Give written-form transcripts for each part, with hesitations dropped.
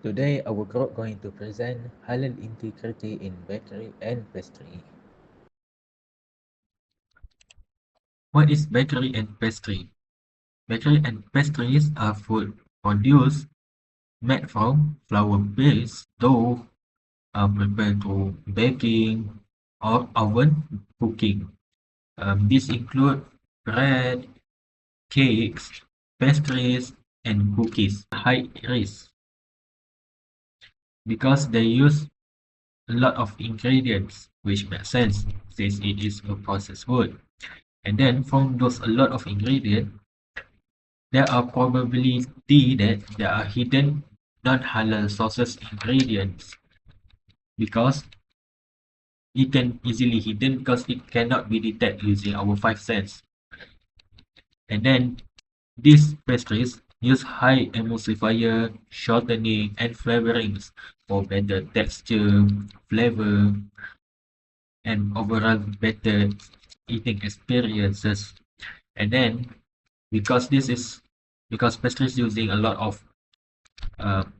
Today, our group going to present halal integrity in bakery and pastry. What is bakery and pastry? Bakery and pastries are food produced made from flour-based dough prepared through baking or oven cooking. These include bread, cakes, pastries, and cookies. High risk because they use a lot of ingredients, which makes sense since it is a processed food. And then from those a lot of ingredients, there are probability that there are hidden non-halal sources ingredients because it can easily hidden because it cannot be detected using our five sense. And then these pastries use high emulsifier, shortening, and flavorings for better texture, flavor, and overall better eating experiences. And then because pastries using a lot of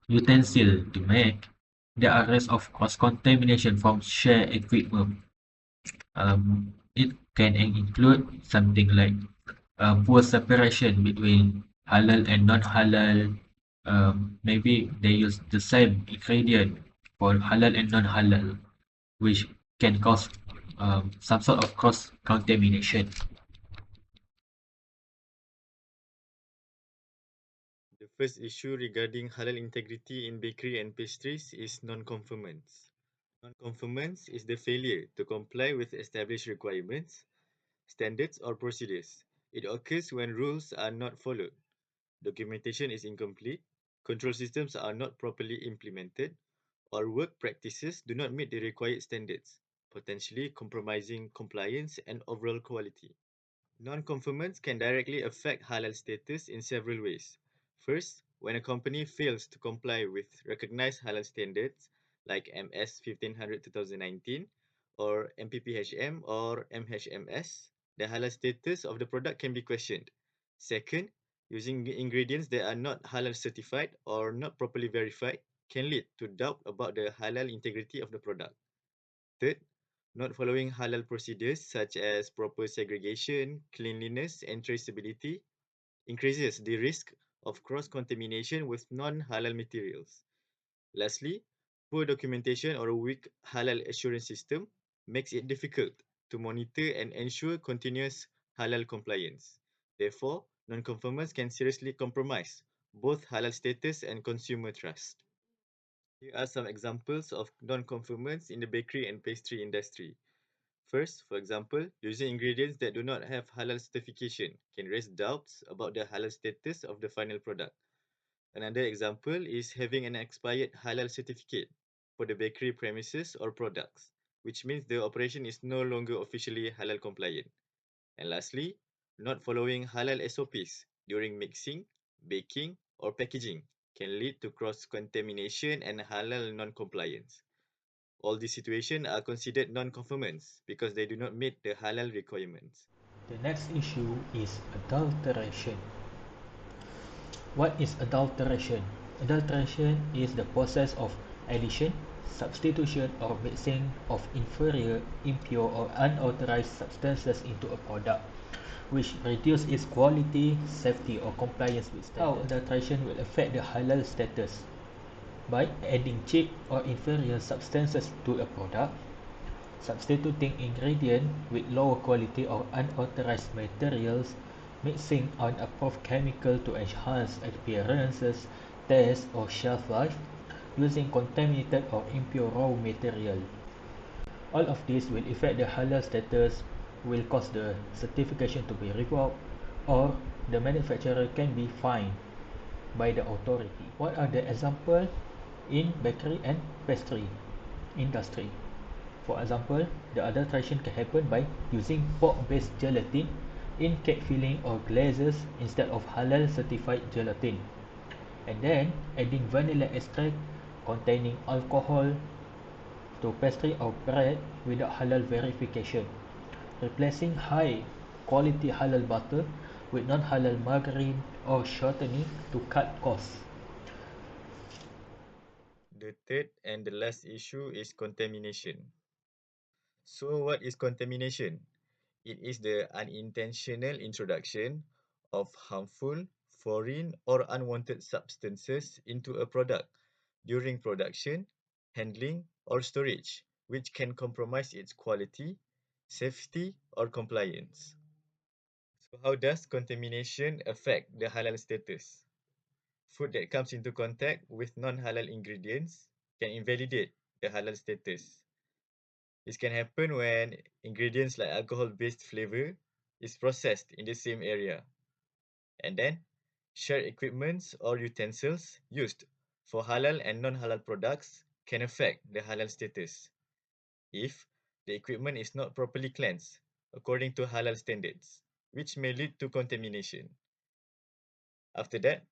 utensil to make, there are risks of cross-contamination from shared equipment. It can include something like poor separation between halal and non-halal. Maybe they use the same ingredient for halal and non-halal, which can cause some sort of cross-contamination. The first issue regarding halal integrity in bakery and pastries is non-conformance. Non-conformance is the failure to comply with established requirements, standards, or procedures. It occurs when rules are not followed, documentation is incomplete, control systems are not properly implemented, or work practices do not meet the required standards, potentially compromising compliance and overall quality. Non-conformance can directly affect halal status in several ways. First, when a company fails to comply with recognized halal standards like MS 1500-2019 or MPPHM or MHMS, the halal status of the product can be questioned. Second, using ingredients that are not halal certified or not properly verified can lead to doubt about the halal integrity of the product. Third, not following halal procedures such as proper segregation, cleanliness, and traceability increases the risk of cross-contamination with non-halal materials. Lastly, poor documentation or a weak halal assurance system makes it difficult to monitor and ensure continuous halal compliance. Therefore, non-conformance can seriously compromise both halal status and consumer trust. Here are some examples of non-conformance in the bakery and pastry industry. First, for example, using ingredients that do not have halal certification can raise doubts about the halal status of the final product. Another example is having an expired halal certificate for the bakery premises or products, which means the operation is no longer officially halal compliant. And lastly, not following halal SOPs during mixing, baking, or packaging can lead to cross-contamination and halal non-compliance. All these situations are considered non-conformance because they do not meet the halal requirements. The next issue is adulteration. What is adulteration? Adulteration is the process of addition, substitution, or mixing of inferior, impure, or unauthorized substances into a product, which reduce its quality, safety, or compliance with standards. How adulteration will affect the halal status? By adding cheap or inferior substances to a product, substituting ingredients with lower quality or unauthorized materials, mixing unapproved chemical to enhance appearances, taste, or shelf life, using contaminated or impure raw material. All of this will affect the halal status, will cause the certification to be revoked, or the manufacturer can be fined by the authority. What are the examples in bakery and pastry industry? For example, the adulteration can happen by using pork-based gelatin in cake filling or glazes instead of halal certified gelatin, and then adding vanilla extract containing alcohol to pastry or bread without halal verification, replacing high quality halal butter with non-halal margarine or shortening to cut costs. The third and the last issue is contamination. So what is contamination? It is the unintentional introduction of harmful, foreign, or unwanted substances into a product during production, handling, or storage, which can compromise its quality, safety, or compliance. So how does contamination affect the halal status? Food that comes into contact with non-halal ingredients can invalidate the halal status. This can happen when ingredients like alcohol-based flavor is processed in the same area. And then, shared equipments or utensils used for halal and non-halal products can affect the halal status if the equipment is not properly cleansed according to halal standards, which may lead to contamination. After that,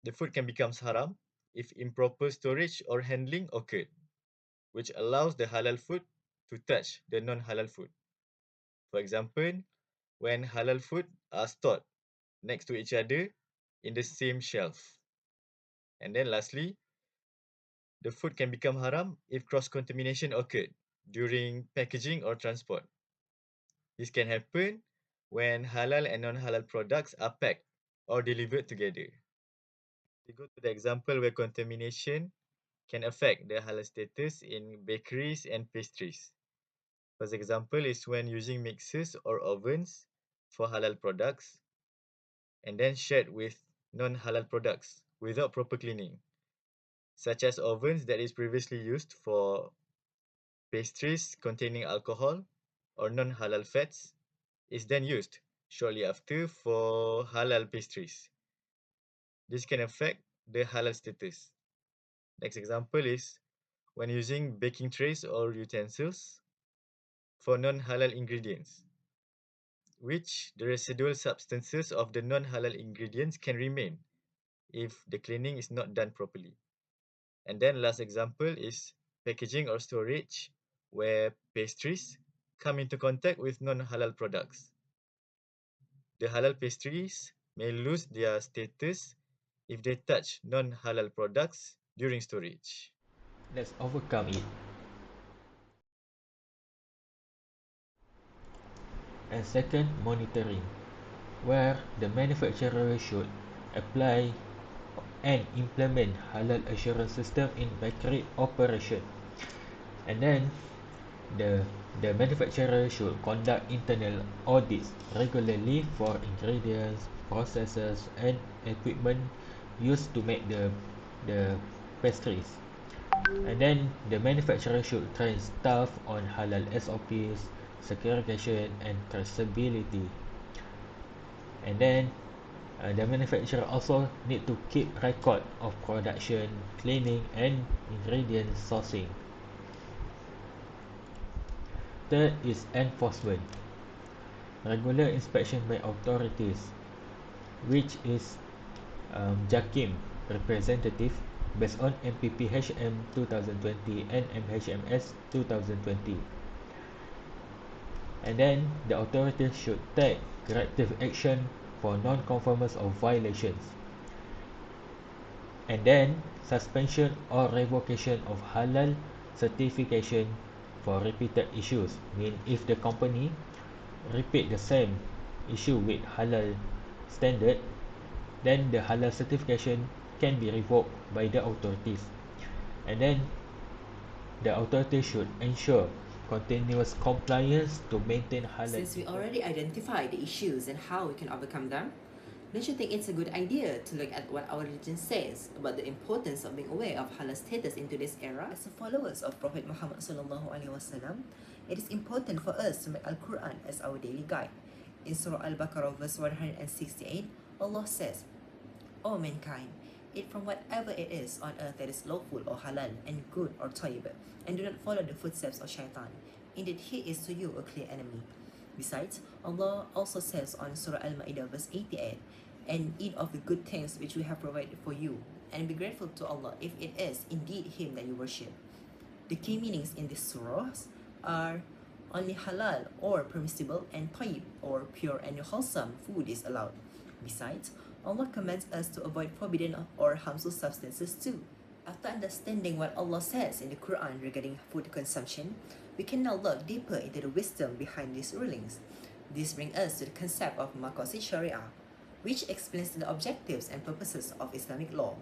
the food can become haram if improper storage or handling occurred, which allows the halal food to touch the non-halal food. For example, when halal food are stored next to each other in the same shelf. And then lastly, the food can become haram if cross-contamination occurred during packaging or transport. This can happen when halal and non-halal products are packed or delivered together. We go to the example where contamination can affect the halal status in bakeries and pastries. First example is when using mixers or ovens for halal products and then shared with non-halal products without proper cleaning, such as ovens that is previously used for pastries containing alcohol or non-halal fats is then used shortly after for halal pastries. This can affect the halal status. Next example is when using baking trays or utensils for non-halal ingredients, which the residual substances of the non-halal ingredients can remain if the cleaning is not done properly. And then last example is packaging or storage where pastries come into contact with non-halal products. The halal pastries may lose their status if they touch non-halal products during storage. Let's overcome it. And second, monitoring, where the manufacturer should apply and implement halal assurance system in bakery operation. And then the manufacturer should conduct internal audits regularly for ingredients, processes, and equipment used to make the pastries. And then the manufacturer should train staff on halal SOPs, segregation, and traceability. And then the manufacturer also need to keep record of production, cleaning, and ingredient sourcing. Third is enforcement. Regular inspection by authorities, which is JAKIM representative based on MPPHM 2020 and MHMS 2020. And then the authorities should take corrective action for non-conformance or violations. And then suspension or revocation of halal certification for repeated issues. Mean if the company repeat the same issue with halal standard, then the halal certification can be revoked by the authorities. And then the authorities should ensure continuous compliance to maintain halal. Since we already identified the issues and how we can overcome them, don't you think it's a good idea to look at what our religion says about the importance of being aware of halal status in today's era? As followers of Prophet Muhammad SAW, it is important for us to make Al-Quran as our daily guide. In Surah Al-Baqarah verse 168, Allah says, O mankind, eat from whatever it is on earth that is lawful or halal and good or tayyib, and do not follow the footsteps of shaitan. Indeed, he is to you a clear enemy. Besides, Allah also says on Surah Al-Ma'idah verse 88, and eat of the good things which we have provided for you, and be grateful to Allah if it is indeed Him that you worship. The key meanings in these surahs are only halal or permissible, and tayyib or pure and wholesome food is allowed. Besides, Allah commands us to avoid forbidden or harmful substances too. After understanding what Allah says in the Quran regarding food consumption, we can now look deeper into the wisdom behind these rulings. This brings us to the concept of Maqasid Sharia, which explains the objectives and purposes of Islamic law.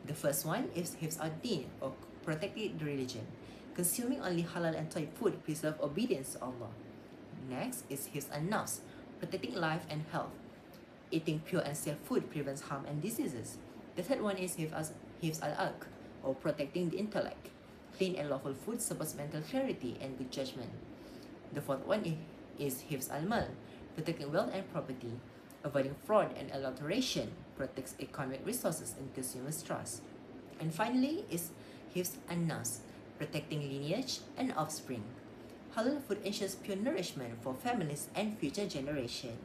The first one is Hifz ad-Din, or protecting the religion. Consuming only halal and tayyib food preserves obedience to Allah. Next is Hifz an-Nafs, protecting life and health. Eating pure and safe food prevents harm and diseases. The third one is Hifz al-Aql, or protecting the intellect. Clean and lawful food supports mental clarity and good judgment. The fourth one is Hifz al-Mal, protecting wealth and property. Avoiding fraud and adulteration protects economic resources and consumers' trust. And finally is Hifz an-Nafs, protecting lineage and offspring. Halal food ensures pure nourishment for families and future generations.